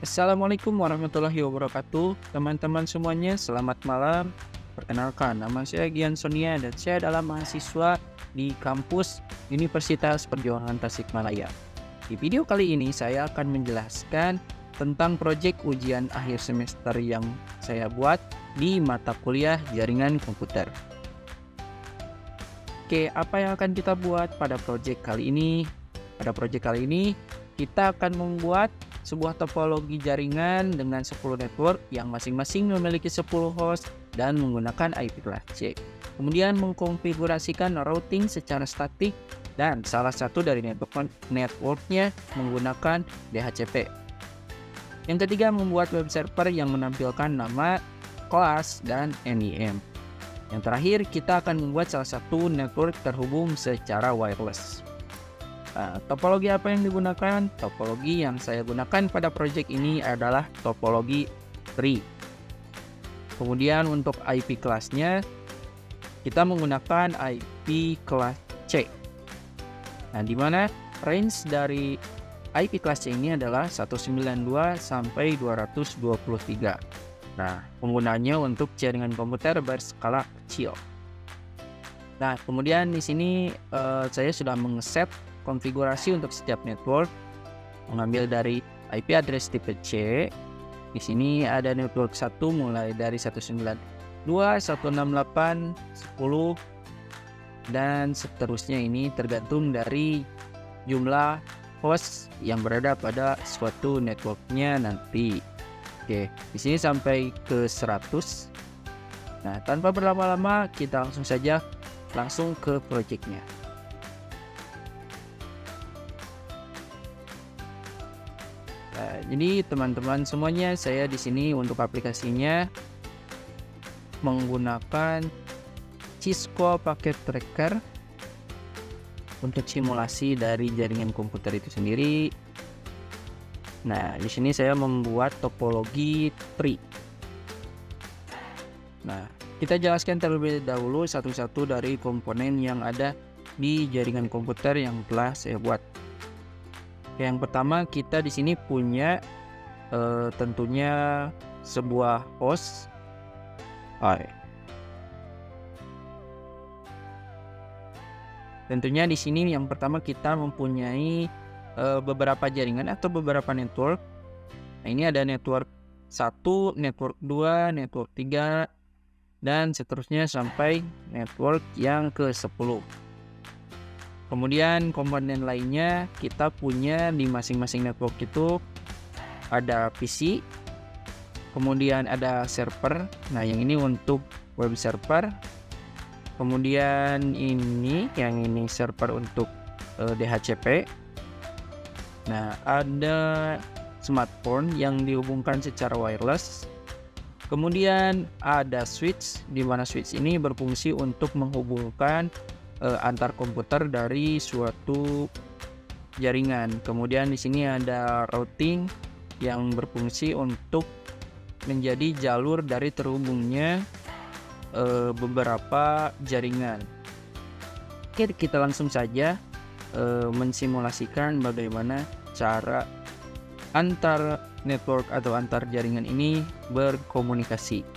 Assalamualaikum warahmatullahi wabarakatuh. Teman-teman semuanya, selamat malam. Perkenalkan, nama saya Gian Sonia dan saya adalah mahasiswa di kampus Universitas Perjuangan Tasikmalaya. Di video kali ini saya akan menjelaskan tentang proyek ujian akhir semester yang saya buat di mata kuliah jaringan komputer. Oke, apa yang akan kita buat pada proyek kali ini? Pada proyek kali ini, kita akan membuat sebuah topologi jaringan dengan 10 network yang masing-masing memiliki 10 host dan menggunakan IP kelas C. Kemudian mengkonfigurasikan routing secara statik dan salah satu dari networknya menggunakan DHCP. Yang ketiga, membuat web server yang menampilkan nama, kelas, dan NIM. Yang terakhir, kita akan membuat salah satu network terhubung secara wireless. Nah, topologi apa yang digunakan? Topologi yang saya gunakan pada project ini adalah topologi tree. Kemudian untuk IP kelasnya, kita menggunakan IP kelas C. Nah, di mana range dari IP kelas C ini adalah 192 sampai 223. Nah, penggunaannya untuk jaringan komputer berskala kecil. Nah, kemudian di sini saya sudah mengeset konfigurasi untuk setiap network, mengambil dari IP address tipe C. Di sini ada network 1 mulai dari 192, 168, 10 dan seterusnya, ini tergantung dari jumlah host yang berada pada suatu networknya nanti. Oke, di sini sampai ke 100. Nah, tanpa berlama-lama kita langsung ke projectnya. Nah, jadi teman-teman semuanya, saya di sini untuk aplikasinya menggunakan Cisco Packet Tracker untuk simulasi dari jaringan komputer itu sendiri. Nah, di sini saya membuat topologi tree. Nah, kita jelaskan terlebih dahulu satu-satu dari komponen yang ada di jaringan komputer yang telah saya buat. Yang pertama, kita di sini punya tentunya sebuah host. Tentunya di sini yang pertama kita mempunyai beberapa jaringan atau beberapa network. Nah, ini ada network 1, network 2, network 3 dan seterusnya sampai network yang ke-10. Kemudian komponen lainnya kita punya di masing-masing network itu ada PC, kemudian ada server. Nah, yang ini untuk web server. Kemudian yang ini server untuk DHCP. Nah, ada smartphone yang dihubungkan secara wireless. Kemudian ada switch, di mana switch ini berfungsi untuk menghubungkan antar komputer dari suatu jaringan. Kemudian di sini ada routing yang berfungsi untuk menjadi jalur dari terhubungnya beberapa jaringan. Oke, kita langsung saja mensimulasikan bagaimana cara antar network atau antar jaringan ini berkomunikasi.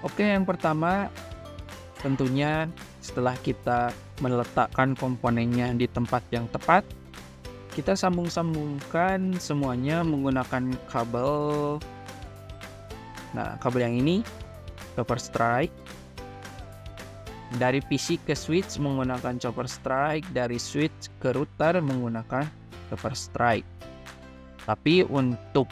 Oke, yang pertama tentunya setelah kita meletakkan komponennya di tempat yang tepat, kita sambung-sambungkan semuanya menggunakan kabel. Nah, kabel yang ini copper strike. Dari PC ke switch menggunakan copper strike, dari switch ke router menggunakan copper strike. Tapi untuk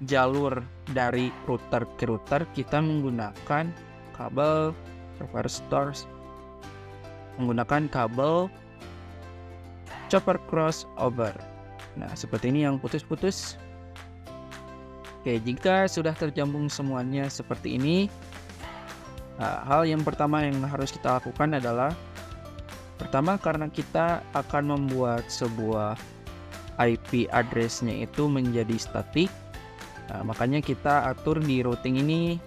jalur dari router ke router kita menggunakan kabel copper stars, menggunakan kabel copper crossover. Nah, seperti ini yang putus-putus. Oke, jika sudah terjambung semuanya seperti ini, hal yang pertama yang harus kita lakukan adalah, pertama, karena kita akan membuat sebuah IP address-nya itu menjadi statik, makanya kita atur di routing ini,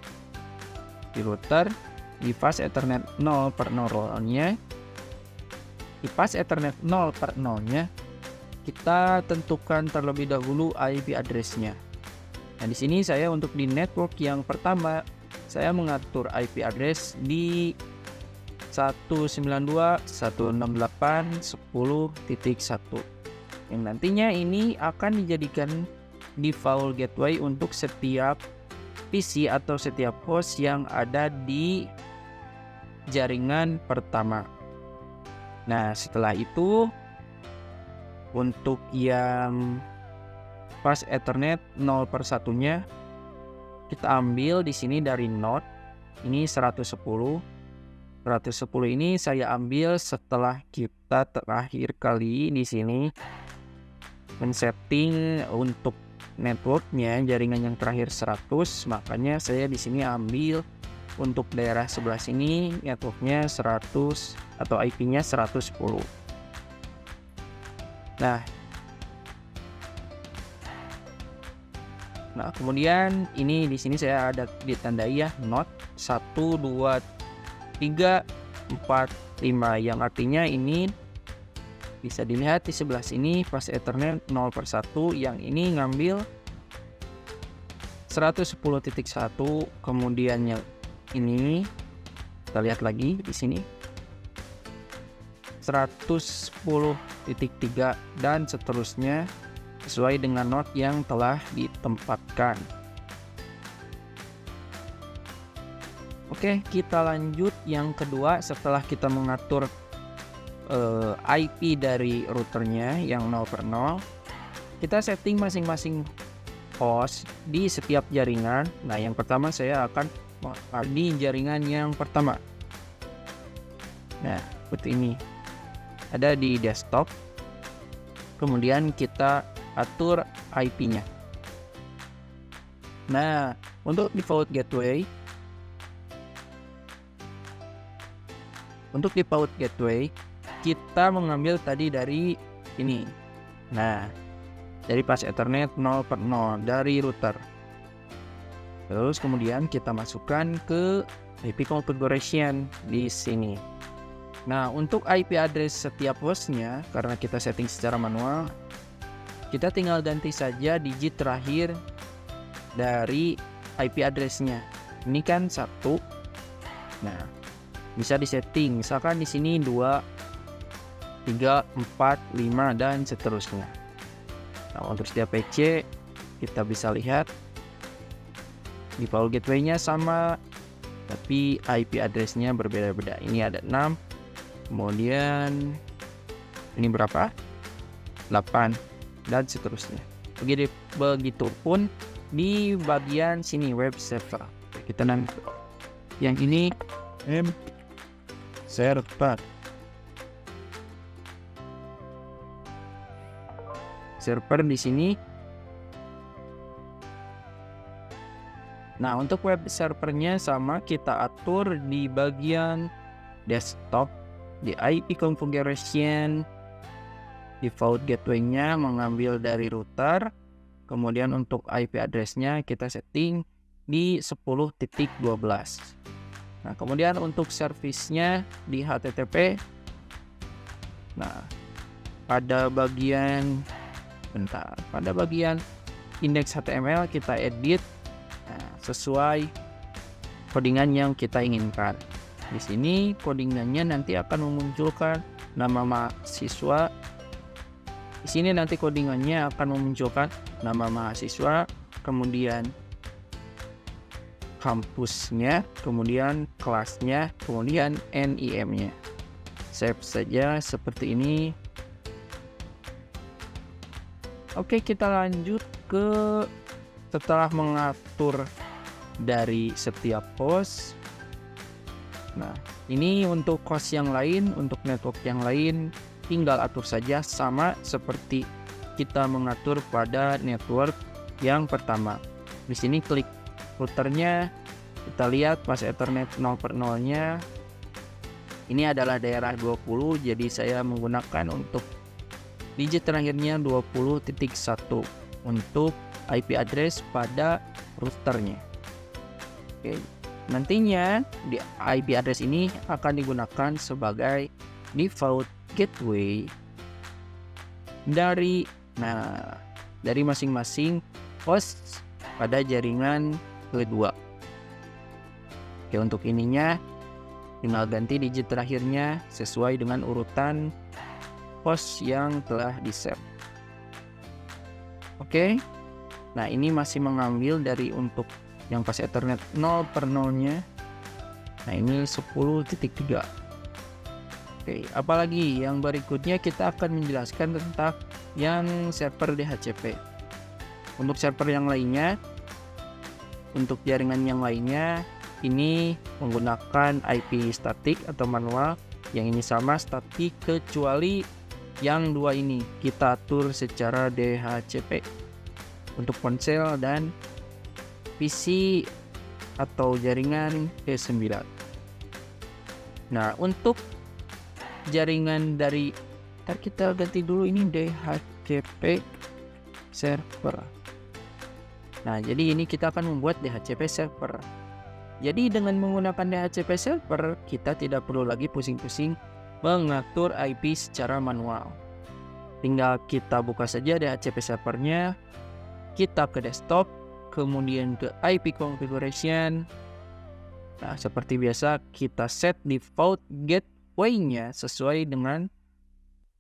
di router, di fast Ethernet 0/0-nya, di fast Ethernet 0/0-nya kita tentukan terlebih dahulu IP address-nya. Nah, di sini saya untuk di network yang pertama, saya mengatur IP address di 192.168.10.1 yang nantinya ini akan dijadikan default gateway untuk setiap PC atau setiap host yang ada di jaringan pertama. Nah, setelah itu untuk yang fast Ethernet 0/1-nya kita ambil di sini dari node ini 110. 110 ini saya ambil setelah kita terakhir kali di sini men-setting untuk networknya jaringan yang terakhir 100, makanya saya di sini ambil untuk daerah sebelah sini networknya 100 atau IP-nya 110. Nah, kemudian ini di sini saya ada ditandai ya node 1 2 3 4 5 yang artinya ini bisa dilihat di sebelah sini fast Ethernet 0/1 yang ini ngambil 110.1, kemudian yang ini kita lihat lagi di sini 110.3 dan seterusnya sesuai dengan node yang telah ditempatkan. Oke, kita lanjut yang kedua. Setelah kita mengatur IP dari routernya yang 0/0, kita setting masing-masing host di setiap jaringan. Nah, yang pertama saya akan di jaringan yang pertama. Nah, seperti ini. Ada di desktop. Kemudian kita atur IP-nya. Nah, untuk default gateway kita mengambil tadi dari ini. Nah, dari fast Ethernet 0/0 dari router. Terus kemudian kita masukkan ke IP configuration di sini. Nah, untuk IP address setiap hostnya, karena kita setting secara manual, kita tinggal ganti saja digit terakhir dari IP address-nya. Ini kan 1. Nah, bisa disetting misalkan di sini 2 3 4 5 dan seterusnya. Nah, untuk setiap PC kita bisa lihat default gateway-nya sama tapi IP address-nya berbeda-beda. Ini ada 6. Kemudian ini berapa? 8 dan seterusnya. Begitupun di bagian sini web server. Kita nanti yang ini server. Server di sini. Nah, untuk web servernya sama kita atur di bagian desktop di IP configuration. Default gateway-nya mengambil dari router. Kemudian untuk IP address-nya kita setting di 10.12. Nah, kemudian untuk service-nya di HTTP. Nah, pada bagian index HTML kita edit sesuai codingan yang kita inginkan. Di sini codingannya nanti akan memunculkan nama mahasiswa. Di sini nanti codingannya akan memunculkan nama mahasiswa, kemudian kampusnya, kemudian kelasnya, kemudian NIM-nya. Save saja seperti ini. Oke, kita lanjut ke setelah mengatur dari setiap host. Nah, ini untuk host yang lain, untuk network yang lain tinggal atur saja sama seperti kita mengatur pada network yang pertama. Di sini klik routernya, kita lihat fast Ethernet 0/0-nya. Ini adalah daerah 20, jadi saya menggunakan untuk digit terakhirnya 20.1 untuk IP address pada routernya. Oke, nantinya di IP address ini akan digunakan sebagai default gateway dari masing-masing host pada jaringan kedua. Oke, untuk ininya tinggal ganti digit terakhirnya sesuai dengan urutan host yang telah di-save. Oke. Nah, ini masih mengambil dari untuk yang pas Ethernet 0 per 0-nya. Nah, ini 10.3. Oke, apalagi yang berikutnya kita akan menjelaskan tentang yang server DHCP. Untuk server yang lainnya, untuk jaringan yang lainnya, ini menggunakan IP statik atau manual. Yang ini sama statik, kecuali yang dua ini kita atur secara DHCP untuk ponsel dan PC atau jaringan E9. Nah, untuk jaringan dari kita ganti dulu ini DHCP server. Nah, jadi ini kita akan membuat DHCP server. Jadi dengan menggunakan DHCP server, kita tidak perlu lagi pusing-pusing mengatur IP secara manual. Tinggal kita buka saja DHCP servernya, kita ke desktop, kemudian ke IP configuration. Nah, seperti biasa kita set default gateway-nya sesuai dengan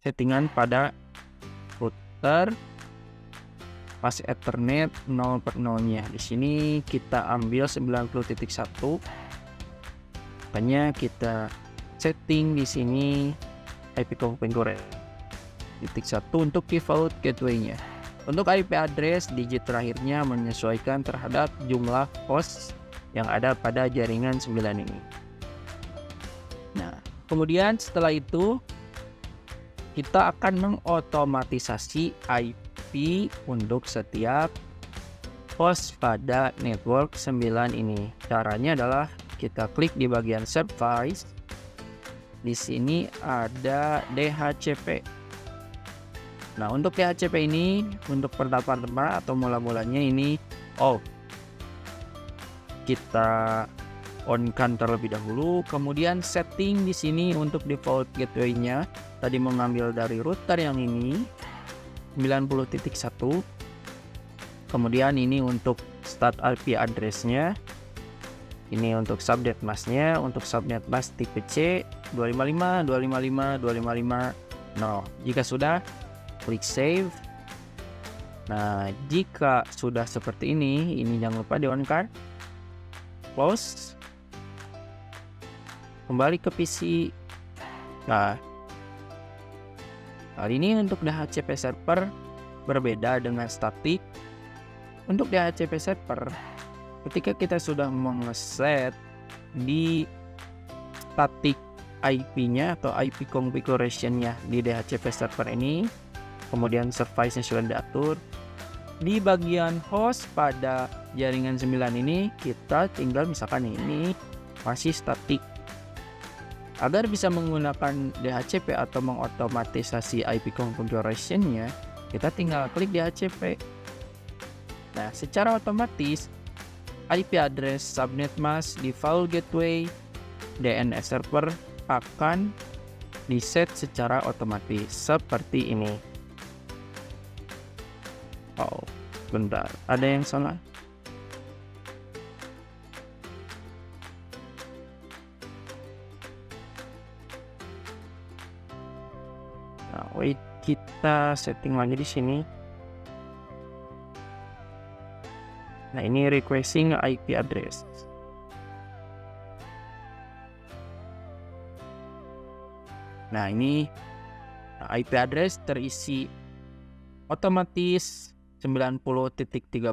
settingan pada router pas Ethernet 0 per 0-nya. Di sini kita ambil 90.1. Makanya kita setting di sini IP configuration 1 untuk default gateway-nya. Untuk IP address, digit terakhirnya menyesuaikan terhadap jumlah host yang ada pada jaringan 9 ini. Nah, kemudian setelah itu kita akan mengotomatisasi IP untuk setiap host pada network 9 ini. Caranya adalah kita klik di bagian service. Di sini ada DHCP. Nah, untuk DHCP ini untuk pertama-tama atau mula-mulanya ini off. Kita on-kan terlebih dahulu, kemudian setting di sini untuk default gateway-nya tadi mengambil dari router yang ini 90.1. Kemudian ini untuk start IP address-nya. Ini untuk subnet mask-nya, untuk subnet mask tipe C 255 255 255 0. Jika sudah, klik save. Nah, jika sudah seperti ini jangan lupa di on-kan. Close. Kembali ke PC. Nah, kali ini untuk DHCP server berbeda dengan statik. Untuk DHCP server, ketika kita sudah mengeset di static IP-nya atau IP configuration-nya di DHCP server ini, kemudian service-nya sudah diatur, di bagian host pada jaringan 9 ini kita tinggal misalkan ini masih statik. Agar bisa menggunakan DHCP atau mengotomatisasi IP configuration-nya, kita tinggal klik DHCP. Nah, secara otomatis IP address, subnet mask, default gateway, DNS server akan diset secara otomatis seperti ini. Oh, bentar, ada yang salah. Nah, wait, kita setting lagi di sini. Nah, ini requesting IP address. Nah, ini IP address terisi otomatis 90.13,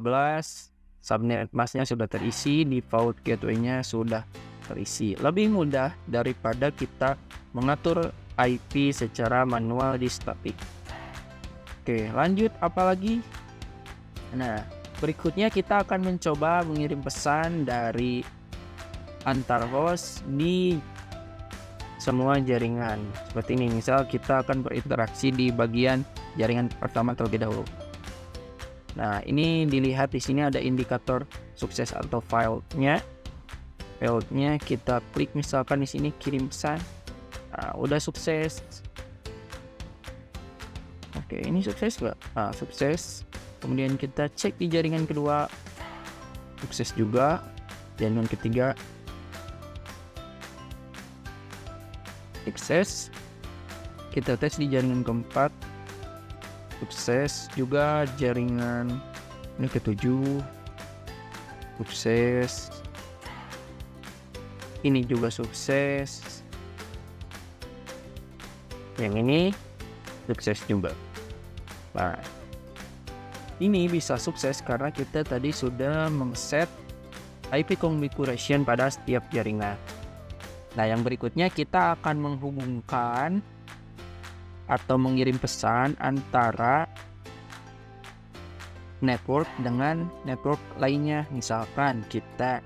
subnet mask-nya sudah terisi, default gateway-nya sudah terisi. Lebih mudah daripada kita mengatur IP secara manual di statik. Oke, lanjut apalagi? Nah, berikutnya kita akan mencoba mengirim pesan dari antar host di semua jaringan. Seperti ini, misal kita akan berinteraksi di bagian jaringan pertama terlebih dahulu. Nah, ini dilihat di sini ada indikator sukses atau failnya. Failnya kita klik misalkan di sini kirim pesan. Nah, udah sukses. Oke, ini sukses nggak? Nah, sukses. Kemudian kita cek di jaringan kedua, sukses juga. Jaringan ketiga, sukses. Kita tes di jaringan keempat, sukses juga. Jaringan ini ketujuh, sukses. Ini juga sukses. Yang ini sukses juga. Nah, ini bisa sukses karena kita tadi sudah mengset IP configuration pada setiap jaringan. Nah, yang berikutnya kita akan menghubungkan atau mengirim pesan antara network dengan network lainnya. Misalkan kita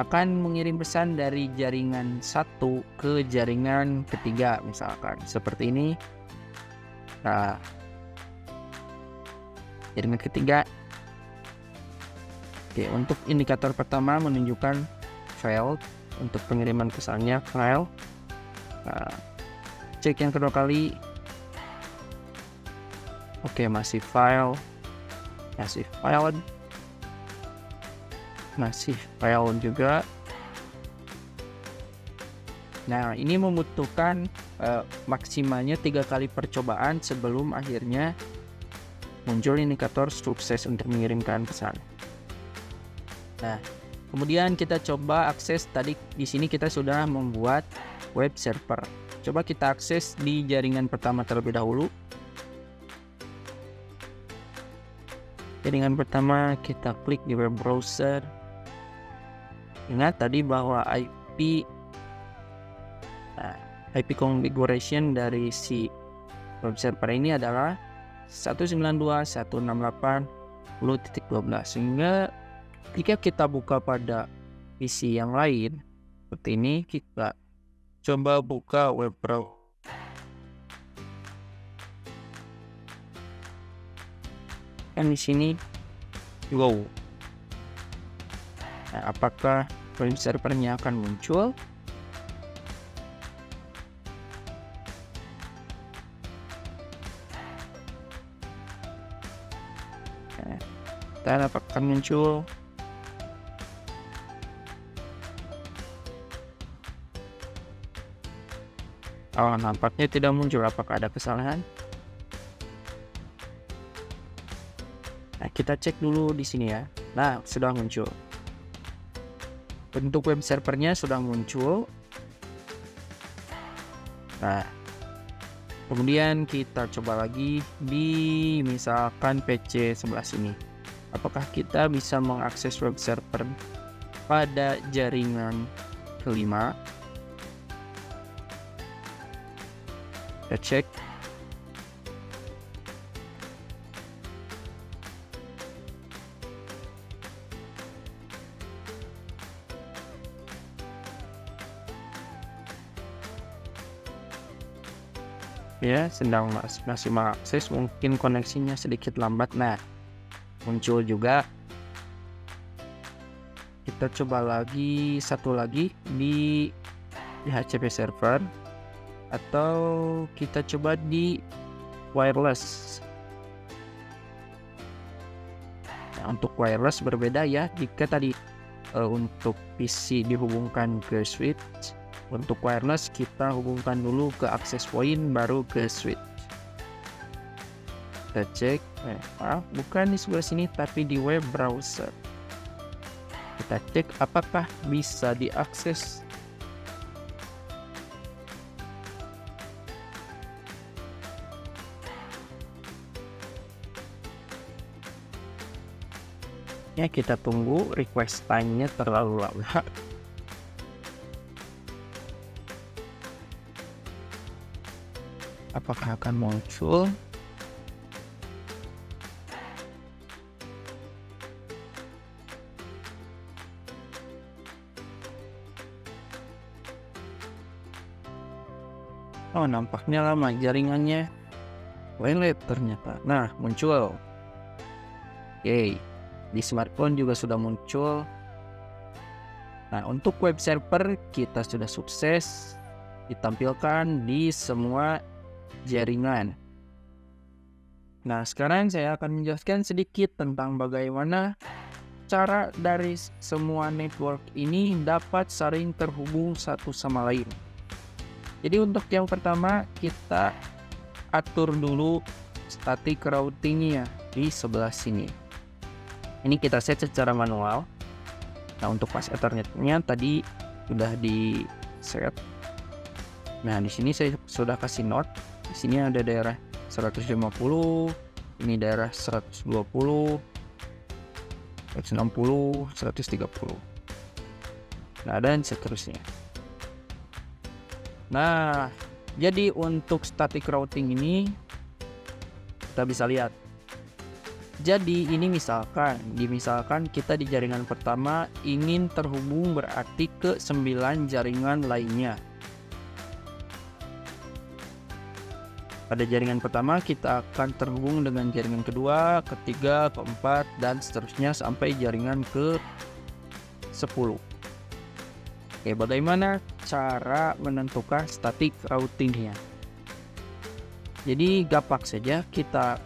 akan mengirim pesan dari jaringan satu ke jaringan ketiga, misalkan seperti ini. Nah, jaringan ketiga. Oke, untuk indikator pertama menunjukkan failed untuk pengiriman pesannya, file. Nah, cek yang kedua kali. Oke, masih failed, masih failed, masih failed juga. Nah, ini membutuhkan maksimalnya 3 kali percobaan sebelum akhirnya muncul indikator sukses untuk mengirimkan pesan. Nah, kemudian kita coba akses. Tadi di sini kita sudah membuat web server. Coba kita akses di jaringan pertama terlebih dahulu. Jaringan pertama kita klik di web browser. Ingat tadi bahwa IP configuration dari si web server ini adalah 192.168.10.12, sehingga jika kita buka pada PC yang lain seperti ini, kita coba buka web browser. Kan di sini wow. Nah, apakah web servernya akan muncul? Nah, dan apakah muncul? Oh, nampaknya tidak muncul. Apakah ada kesalahan? Nah, kita cek dulu di sini ya. Nah, sudah muncul. Bentuk web servernya sudah muncul. Nah, kemudian kita coba lagi di misalkan PC sebelah sini. Apakah kita bisa mengakses web server pada jaringan kelima? Kita cek. Ya, sedang masih mengakses, mungkin koneksinya sedikit lambat. Nah, muncul juga. Kita coba lagi satu lagi di DHCP server, atau kita coba di wireless. Nah, untuk wireless berbeda ya. Jika tadi untuk PC dihubungkan ke switch, untuk wireless kita hubungkan dulu ke access point baru ke switch. Kita cek, bukan di sebelah sini tapi di web browser. Kita cek apakah bisa diakses. Ya, kita tunggu, request time-nya terlalu lama. Apakah akan muncul? Oh, nampaknya lama jaringannya. Wireless ternyata. Nah, muncul. Oke. Di smartphone juga sudah muncul. Nah, untuk web server kita sudah sukses ditampilkan di semua jaringan. Nah, sekarang saya akan menjelaskan sedikit tentang bagaimana cara dari semua network ini dapat saling terhubung satu sama lain. Jadi untuk yang pertama, kita atur dulu static routingnya di sebelah sini. Ini kita set secara manual. Nah, untuk pas Ethernetnya tadi sudah di set. Nah, di sini saya sudah kasih note. Di sini ada daerah 150, ini daerah 120, 160, 130. Nah, dan seterusnya. Nah, jadi untuk static routing ini kita bisa lihat. Jadi ini misalkan kita di jaringan pertama ingin terhubung berarti ke 9 jaringan lainnya. Pada jaringan pertama kita akan terhubung dengan jaringan kedua, ketiga, keempat, dan seterusnya sampai jaringan ke 10. Oke, bagaimana cara menentukan static routingnya? Jadi gampang saja, kita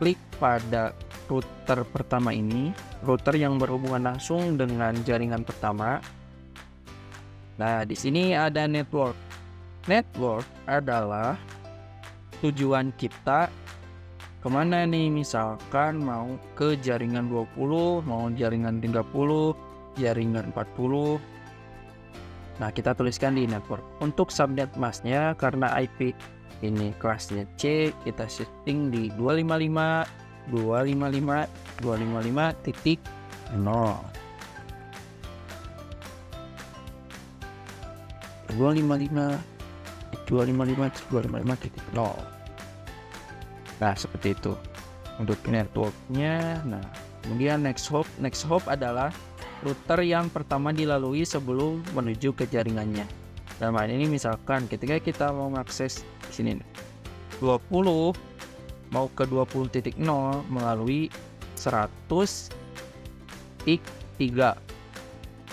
klik pada router pertama ini, router yang berhubungan langsung dengan jaringan pertama. Nah, di sini ada network. Network adalah tujuan kita kemana nih, misalkan mau ke jaringan 20, mau jaringan 30, jaringan 40. Nah, kita tuliskan di network. Untuk subnet masknya karena IP ini kelasnya C, kita setting di 255, 255, 255.0. 255.0. Nah, seperti itu untuk networknya. Nah, kemudian next hop adalah router yang pertama dilalui sebelum menuju ke jaringannya. Dalam hal ini misalkan ketika kita mau mengakses di sini 20 mau ke 20.0 melalui 100.3.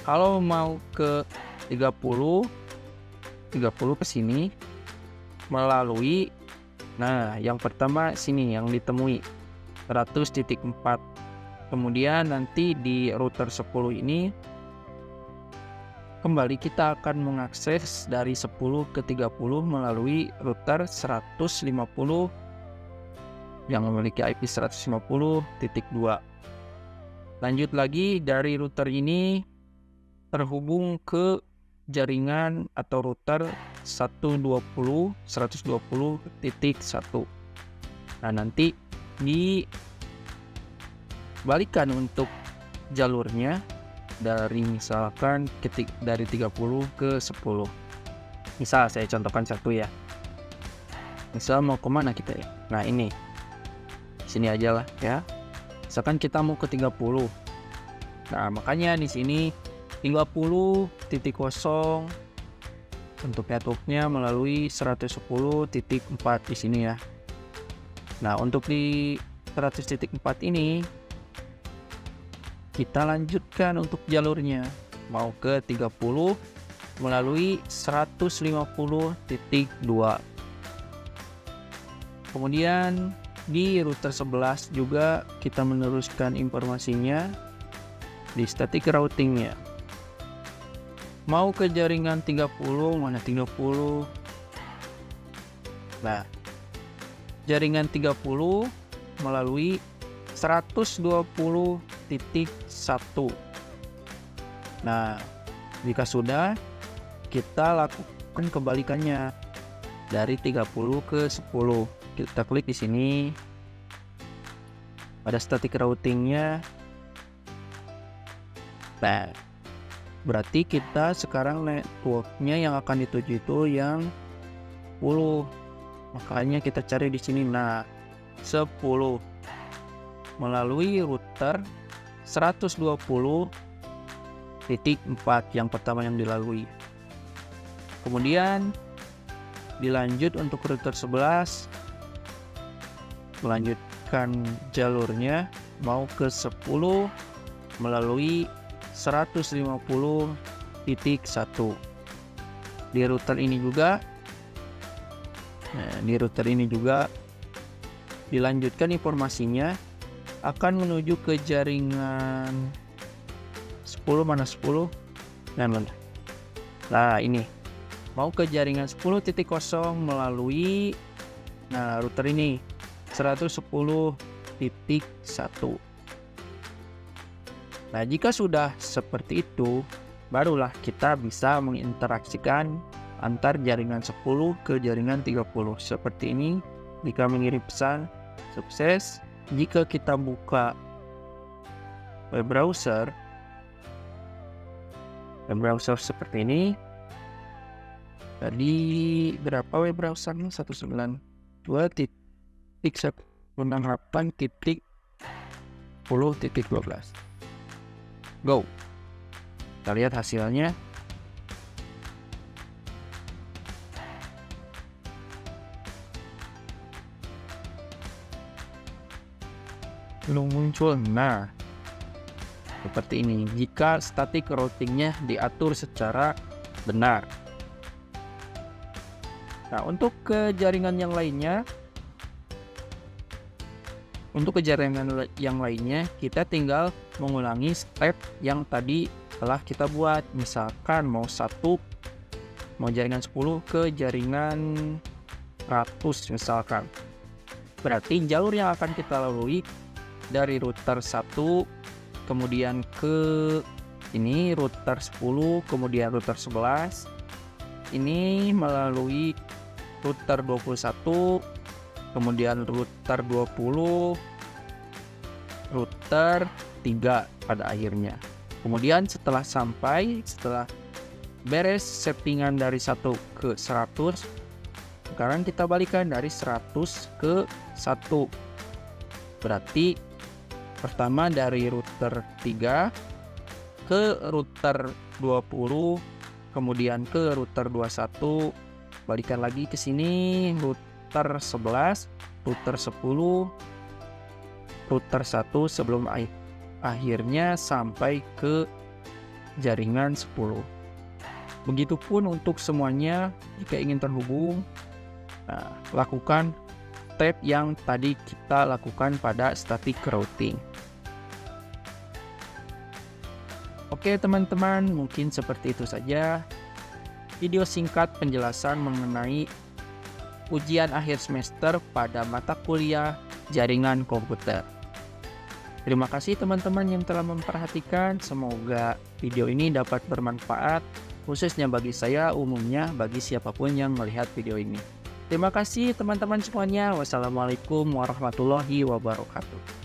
Kalau mau ke 30 ke sini melalui, nah yang pertama sini yang ditemui 100.4. Kemudian nanti di router 10 ini kembali kita akan mengakses dari 10 ke 30 melalui router 150 yang memiliki IP 150.2. Lanjut lagi, dari router ini terhubung ke jaringan atau router 120.1. Nah, nanti dibalikan untuk jalurnya dari misalkan dari 30 ke 10. Misal saya contohkan satu ya. Misal mau kemana kita ya? Nah, ini sini aja lah ya. Misalkan kita mau ke 30. Nah, makanya di sini 30.0 untuk networknya melalui 110.4 di sini ya. Nah, untuk di 100.4 ini kita lanjutkan untuk jalurnya mau ke 30 melalui 150.2. Kemudian di router 11 juga kita meneruskan informasinya di static routingnya. Mau ke jaringan 30, mana 30? Nah, jaringan 30 melalui 120.1. Nah, jika sudah, kita lakukan kebalikannya dari 30 ke 10. Kita klik di sini pada static routingnya. Nah, berarti kita sekarang networknya yang akan dituju itu yang 10. Makanya kita cari di sini. Nah, 10 melalui router 120.4 yang pertama yang dilalui. Kemudian dilanjut untuk router 11, melanjutkan jalurnya mau ke 10 melalui 150.1. Di router ini juga Dilanjutkan informasinya akan menuju ke jaringan 10 mana 10. Nah, ini mau ke jaringan 10.0 melalui router ini 110.1. Nah, jika sudah seperti itu, barulah kita bisa menginteraksikan antar jaringan 10 ke jaringan 30. Seperti ini, jika mengirim pesan, sukses. Jika kita buka web browser seperti ini, tadi berapa web browsernya? 192.168.10.12. Go. Kita lihat hasilnya. Belum muncul. Nah, seperti ini jika static routingnya diatur secara benar. Nah, untuk ke jaringan yang lainnya, kita tinggal mengulangi step yang tadi telah kita buat. Misalkan mau jaringan 10 ke jaringan 100 misalkan. Berarti jalur yang akan kita lalui dari router 1 kemudian ke ini router 10, kemudian router 11. Ini melalui router 21, kemudian router 20, router 3 pada akhirnya. Kemudian setelah beres settingan dari 1 ke 100, sekarang kita balikan dari 100 ke 1. Berarti pertama dari router 3 ke router 20, kemudian ke router 21, balikan lagi ke sini router 11, router 10, router 1 sebelum akhirnya sampai ke jaringan 10. Begitupun untuk semuanya. Jika ingin terhubung, lakukan step yang tadi kita lakukan pada static routing. Oke teman-teman, mungkin seperti itu saja video singkat penjelasan mengenai ujian akhir semester pada mata kuliah jaringan komputer. Terima kasih teman-teman yang telah memperhatikan. Semoga video ini dapat bermanfaat, khususnya bagi saya, umumnya bagi siapapun yang melihat video ini. Terima kasih teman-teman semuanya. Wassalamualaikum warahmatullahi wabarakatuh.